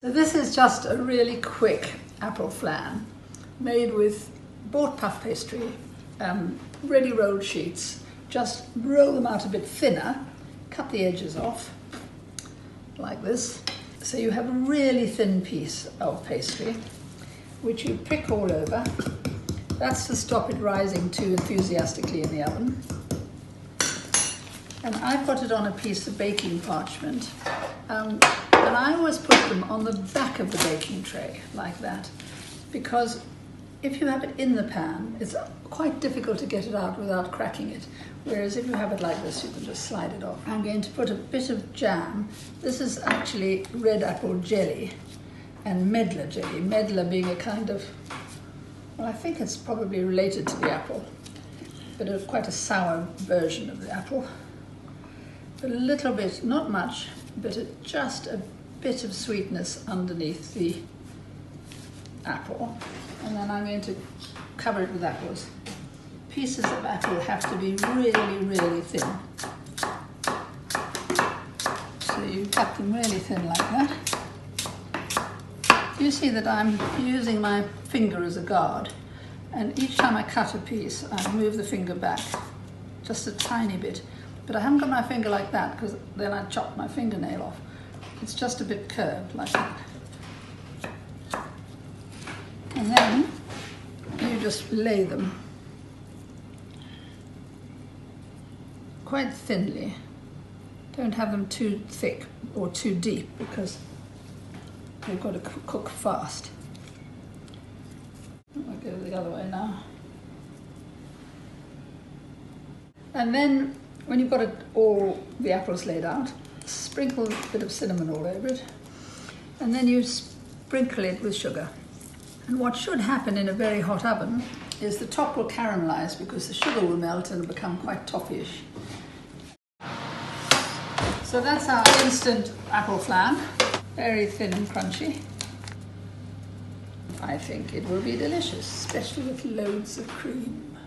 This is just a really quick apple flan made with bought puff pastry, ready rolled sheets. Just roll them out a bit thinner, cut the edges off like this. So you have a really thin piece of pastry which you prick all over. That's to stop it rising too enthusiastically in the oven. And I put it on a piece of baking parchment. And I always put them on the back of the baking tray, like that, because if you have it in the pan, it's quite difficult to get it out without cracking it. Whereas if you have it like this, you can just slide it off. I'm going to put a bit of jam. This is actually red apple jelly and medlar jelly. Medlar being a kind of, well, I think it's probably related to the apple, but quite a sour version of the apple. A little bit, not much, but just a bit of sweetness underneath the apple. And then I'm going to cover it with apples. Pieces of apple have to be really, really thin. So you cut them really thin like that. You see that I'm using my finger as a guard, and each time I cut a piece, I move the finger back just a tiny bit. But I haven't got my finger like that because then I chop my fingernail off. It's just a bit curved like that. And then you just lay them quite thinly. Don't have them too thick or too deep because they've got to cook fast. I'll go the other way now. And then when you've got all the apples laid out, sprinkle a bit of cinnamon all over it, and then you sprinkle it with sugar. And what should happen in a very hot oven is the top will caramelize because the sugar will melt and become quite toffee-ish. So that's our instant apple flan, very thin and crunchy. I think it will be delicious, especially with loads of cream.